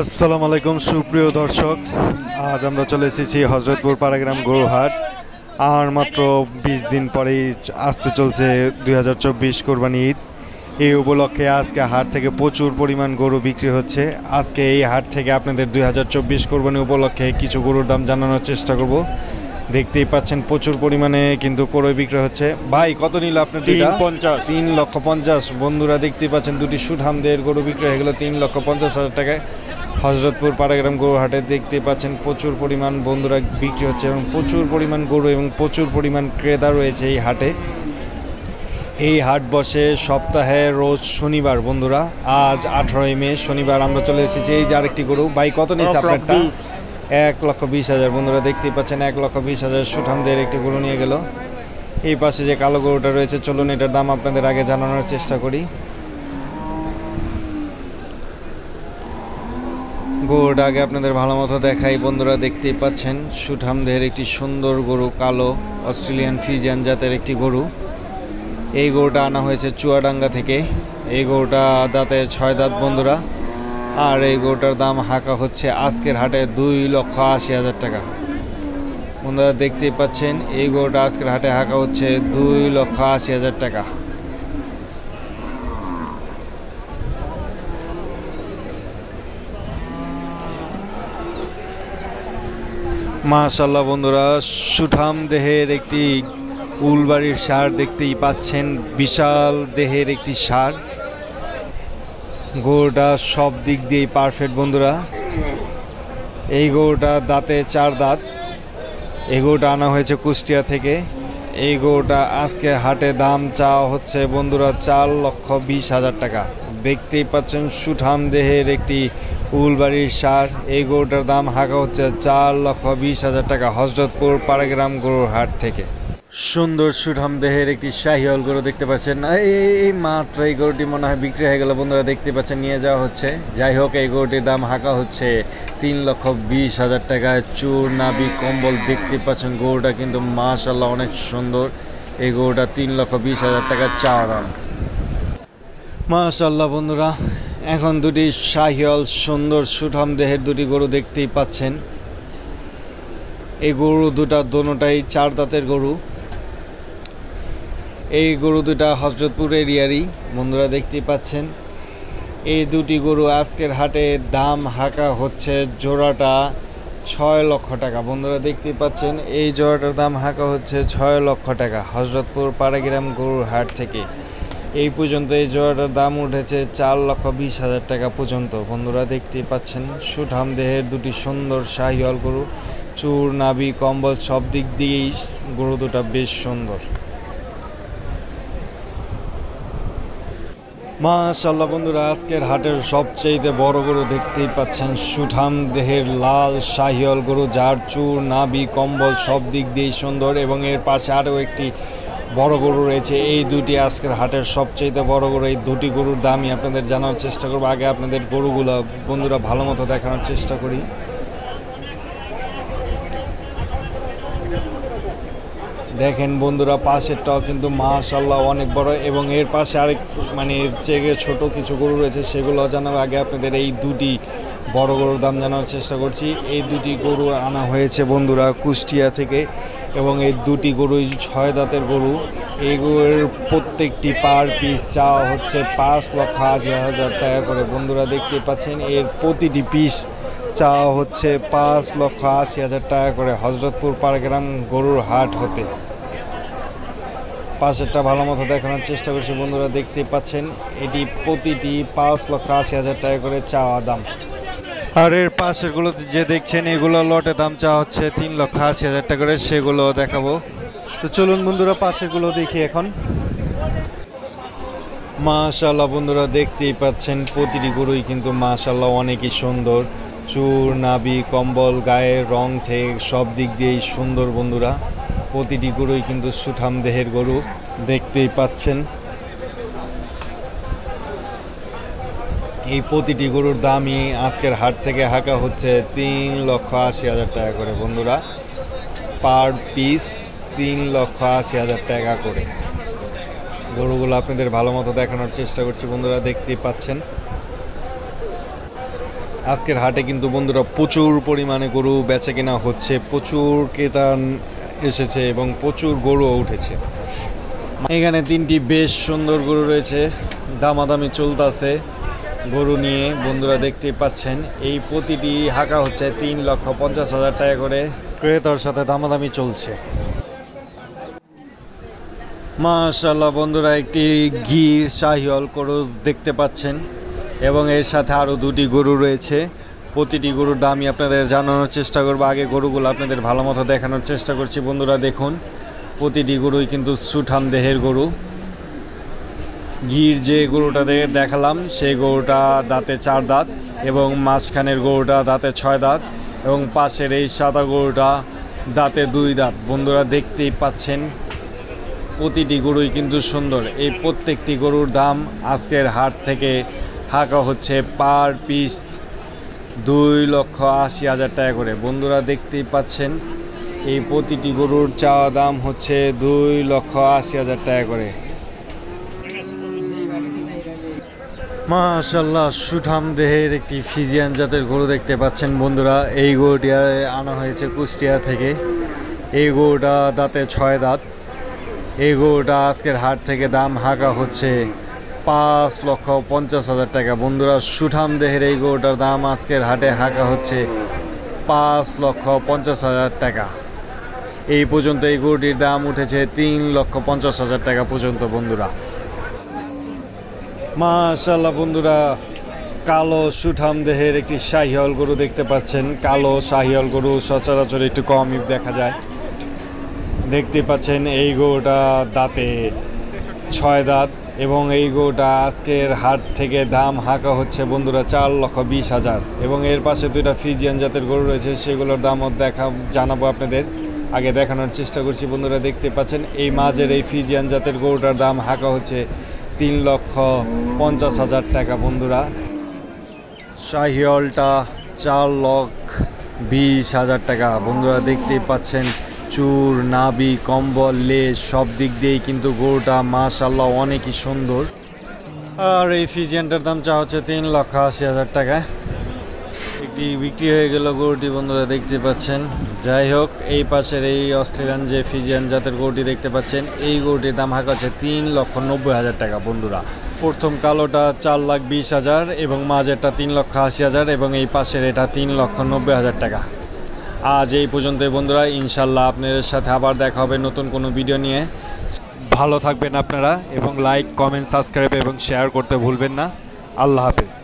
আসসালামু আলাইকুম সুপ্রিয় দর্শক, আজ আমরা চলে এসেছি হজরতপুর পাড়াগ্রাম গরুহাট। আর মাত্র 20 দিন পরেই আসতে চলছে 2024 কোরবানি ঈদ। এই উপলক্ষে আজকে হাট থেকে প্রচুর পরিমাণ গরু বিক্রি হচ্ছে। আজকে এই হাট থেকে আপনাদের 2024 কোরবানি উপলক্ষে কিছু গরুর দাম জানানোর চেষ্টা করব। দেখতেই পাচ্ছেন প্রচুর পরিমাণে কিন্তু ক্রয় বিক্রি হচ্ছে। ভাই কত নিল আপনার? 3,50,000। বন্ধুরা দেখতেই পাচ্ছেন দুটি সুঠামদের গরু বিক্রি হয়ে গেল 3,50,000 টাকায় হজরতপুর পাড়াগ্রাম গরু হাটে। দেখতে পাচ্ছেন প্রচুর পরিমাণ বন্ধুরা বিক্রি হচ্ছে এবং প্রচুর পরিমাণ গরু এবং প্রচুর পরিমাণ ক্রেতা রয়েছে এই হাটে। এই হাট বসে সপ্তাহে রোজ শনিবার। বন্ধুরা আজ 18 মে শনিবার আমরা চলে এসেছি। এই যে আরেকটি গরু। ভাই কত নিচ্ছে আপনারটা? 1,20,000। বন্ধুরা দেখতেই পাচ্ছেন 1,20,000 সুঠামদের একটি গরু নিয়ে গেল। এই পাশে যে কালো গরুটা রয়েছে, চলুন এটার দাম আপনাদের আগে জানানোর চেষ্টা করি। গরুটা আগে আপনাদের ভালো মতো দেখাই। বন্ধুরা দেখতেই পাচ্ছেন সুঠামদের একটি সুন্দর গরু, কালো অস্ট্রেলিয়ান ফ্রিজিয়ান জাতের একটি গরু। এই গরুটা আনা হয়েছে চুয়াডাঙ্গা থেকে। এই গরুটা দাঁতে 6 দাঁত বন্ধুরা। আর এই গরুটার দাম হাঁকা হচ্ছে আজকের হাটে 2,80,000 টাকা। বন্ধুরা দেখতেই পাচ্ছেন এই গরুটা আজকের হাটে হাঁকা হচ্ছে 2,80,000 টাকা। মাশাআল্লাহ বন্ধুরা, সুঠাম দেহের একটি উলবাড়ির ষাঁড় দেখতেই পাচ্ছেন। বিশাল দেহের একটি ষাঁড়। গরুটা সব দিক দিয়েই পারফেক্ট বন্ধুরা। এই গরুটা দাঁতে 4 দাঁত। এই গরুটা আনা হয়েছে কুষ্টিয়া থেকে। এই গরুটা আজকে হাটে দাম চাওয়া হচ্ছে বন্ধুরা 4,20,000 টাকা। দেখতেই পাচ্ছেন সুঠাম দেহের একটি উলবাড়ির ষাঁড়। এই গরুটার দাম হাঁকা হচ্ছে 4,20,000 টাকা হজরতপুর পাড়াগ্রাম গরুর হাট থেকে। সুন্দর সুঠাম দেহের একটি শাহিওয়াল গরু দেখতে পাচ্ছেন। এই মাত্র এই গরুটি মনে হয় বিক্রি হয়ে গেল বন্ধুরা। দেখতে পাচ্ছেন নিয়ে যাওয়া হচ্ছে। যাই হোক, এই গরুটির দাম হাঁকা হচ্ছে 3,20,000 টাকা। চুর নাভি কম্বল দেখতে পাচ্ছেন। গরুটা কিন্তু মাশাআল্লাহ অনেক সুন্দর। এই গরুটা 3,20,000 টাকা চাওয়া দাম। মাশাআল্লাহ বন্ধুরা, এখন দুটি শাহিওয়াল সুন্দর সুঠাম দেহের দুটি গরু দেখতেই পাচ্ছেন। এই গরু দুটা দোনোটাই 4 দাঁতের গরু। এই গরু দুটা হজরতপুর এরিয়ারই বন্ধুরা দেখতেই পাচ্ছেন। এই দুটি গরু আজকের হাটে দাম হাঁকা হচ্ছে জোড়াটা 6 লক্ষ টাকা। বন্ধুরা দেখতেই পাচ্ছেন এই জোড়াটার দাম হাঁকা হচ্ছে 6 লক্ষ টাকা হজরতপুর পাড়াগ্রাম গরুর হাট থেকে। এই পর্যন্ত এই জোড়াটার দাম উঠেছে 4,20,000 টাকা পর্যন্ত। বন্ধুরা দেখতেই পাচ্ছেন সুঠাম দেহের দুটি সুন্দর শাহিওয়াল গরু। চুর নাভি কম্বল সব দিক দিয়েই গরু দুটা বেশ সুন্দর। মাশাআল্লাহ বন্ধুরা, আজকের হাটের সবচেয়ে বড় গরু দেখতেই পাচ্ছেন। সুঠাম দেহের লাল শাহিওয়াল গরু, যার চুর নাভি কম্বল সব দিক দিয়েই সুন্দর। এবং এর পাশে আরও একটি বড় গরু রয়েছে। এই দুটি আজকের হাটের সবচেয়ে বড় গরু। এই দুটি গরুর দামই আপনাদের জানার চেষ্টা করবো। আগে আপনাদের গরুগুলো বন্ধুরা ভালো মতো দেখানোর চেষ্টা করি। দেখেন বন্ধুরা পাশেরটাও কিন্তু মাশাআল্লাহ অনেক বড়। এবং এর পাশে আরেক চেয়ে ছোট কিছু গরু রয়েছে, সেগুলো জানার আগে আপনাদের এই দুটি বড় গরুর দাম জানার চেষ্টা করছি। এই দুটি গরু আনা হয়েছে বন্ধুরা কুষ্টিয়া থেকে। এবং এই দুটি গরুই 6 দাঁতের গরু। এই গরুর প্রত্যেকটি পার পিস চাওয়া হচ্ছে 5,80,000 টাকা করে। বন্ধুরা দেখতে পাচ্ছেন এর প্রতিটি পিস চাওয়া হচ্ছে 5,80,000 টাকা করে হজরতপুর পাড়াগ্রাম গরুর হাট হতে। পাশেরটা ভালো মতো দেখানোর চেষ্টা করছি। বন্ধুরা দেখতেই পাচ্ছেন এটি প্রতিটি 5,80,000 টাকা করে চাওয়া দাম। আর এর পাশেরগুলো যে দেখছেন এগুলো লটে দাম চাওয়া হচ্ছে 3,80,000 টাকা করে। সেগুলো দেখাবো। তো চলুন বন্ধুরা পাশেরগুলো দেখি এখন। মাশাআল্লাহ বন্ধুরা দেখতেই পাচ্ছেন প্রতিটি গরুই কিন্তু মাশাআল্লাহ অনেকই সুন্দর। চুর নাভি কম্বল গায়ের রং থেকে সব দিক দিয়েই সুন্দর বন্ধুরা। প্রতিটি গরুই কিন্তু সুঠাম দেহের গরু দেখতেই পাচ্ছেন। এই প্রতিটি গরুর দামই আজকের হাট থেকে হাঁকা হচ্ছে 3,80,000 টাকা করে বন্ধুরা। পার পিস 3,80,000 টাকা করে। গরুগুলো আপনাদের ভালো মতো দেখানোর চেষ্টা করছি বন্ধুরা, দেখতেই পাচ্ছেন। আজকের হাটে কিন্তু বন্ধুরা প্রচুর পরিমাণে গরু বেচা কেনা হচ্ছে, প্রচুর ক্রেতা এসেছে এবং প্রচুর গরুও উঠেছে। এখানে 3টি বেশ সুন্দর গরু রয়েছে, দামাদামি চলতেছে গরু নিয়ে। বন্ধুরা দেখতেই পাচ্ছেন এই প্রতিটি হাঁকা হচ্ছে 3,50,000 টাকা করে, ক্রেতার সাথে দামাদামি চলছে। মাশাআল্লাহ বন্ধুরা, একটি গির শাহিওয়াল ক্রস দেখতে পাচ্ছেন এবং এর সাথে আরও 2টি গরু রয়েছে। প্রতিটি গরুর দামই আপনাদের জানানোর চেষ্টা করবো। আগে গরুগুলো আপনাদের ভালো মতো দেখানোর চেষ্টা করছি। বন্ধুরা দেখুন, প্রতিটি গরুই কিন্তু সুঠাম দেহের গরু। গির যে গরুটা দেখালাম সেই গরুটা দাঁতে 4 দাঁত এবং মাঝখানের গরুটা দাঁতে 6 দাঁত এবং পাশের এই সাদা গরুটা দাঁতে 2 দাঁত। বন্ধুরা দেখতেই পাচ্ছেন প্রতিটি গরুই কিন্তু সুন্দর। এই প্রত্যেকটি গরুর দাম আজকের হাট থেকে হাঁকা হচ্ছে পার পিস 2,80,000 টাকা করে। বন্ধুরা দেখতেই পাচ্ছেন এই প্রতিটি গরুর চাওয়া দাম হচ্ছে 2,80,000 টাকা করে। মাশাআল্লাহ, সুঠাম দেহের একটি ফিজিয়ান জাতের গরু দেখতে পাচ্ছেন বন্ধুরা। এই গরুটি আনা হয়েছে কুষ্টিয়া থেকে। এই গরুটা দাঁতে 6 দাঁত। এই গরুটা আজকের হাট থেকে দাম হাঁকা হচ্ছে 5,50,000 টাকা। বন্ধুরা সুঠাম দেহের এই গরুটার দাম আজকের হাটে হাঁকা হচ্ছে 5,50,000 টাকা। এই পর্যন্ত এই গরুটির দাম উঠেছে 3,50,000 টাকা পর্যন্ত। বন্ধুরা মাশাআল্লাহ বন্ধুরা, কালো সুঠাম দেহের একটি শাহিওয়াল গরু দেখতে পাচ্ছেন। কালো শাহিওয়াল গরু সচরাচর একটু কমই দেখা যায়। দেখতে পাচ্ছেন এই গরুটা দাঁতে 6 দাঁত এবং এই গরুটা আজকের হাট থেকে দাম হাঁকা হচ্ছে বন্ধুরা 4,20,000। এবং এর পাশে 2টা ফিজিয়ান জাতের গরু রয়েছে, সেগুলোর দামও জানাবো আপনাদের। আগে দেখানোর চেষ্টা করছি। বন্ধুরা দেখতে পাচ্ছেন এই মাঝের এই ফিজিয়ান জাতের গরুটার দাম হাঁকা হচ্ছে 3,50,000 টাকা। বন্ধুরা শাহিওয়ালটা 4,20,000 টাকা। বন্ধুরা দেখতেই পাচ্ছেন চুর, নাভি, কম্বল, লেজ সব দিক দিয়েই কিন্তু গরুটা মাশাআল্লাহ অনেকই সুন্দর। আর এই ফিজিয়ানটার দাম চা হচ্ছে 3,80,000 টাকা। একটি বিক্রি হয়ে গেল গরুটি বন্ধুরা দেখতে পাচ্ছেন। যাই হোক, এই পাশের এই অস্ট্রেলিয়ান যে ফিজিয়ান জাতের গরুটি দেখতে পাচ্ছেন, এই গরুটির দাম হাঁকা হচ্ছে 3,90,000 টাকা। বন্ধুরা প্রথম কালোটা 4,20,000 এবং মাঝেরটা 3,80,000 এবং এই পাশের এটা 3,90,000 টাকা। আজ এই পর্যন্তই বন্ধুরা, ইনশাল্লাহ আপনাদের সাথে আবার দেখা হবে নতুন কোনো ভিডিও নিয়ে। ভালো থাকবেন আপনারা এবং লাইক, কমেন্ট, সাবস্ক্রাইব এবং শেয়ার করতে ভুলবেন না। আল্লাহ হাফেজ।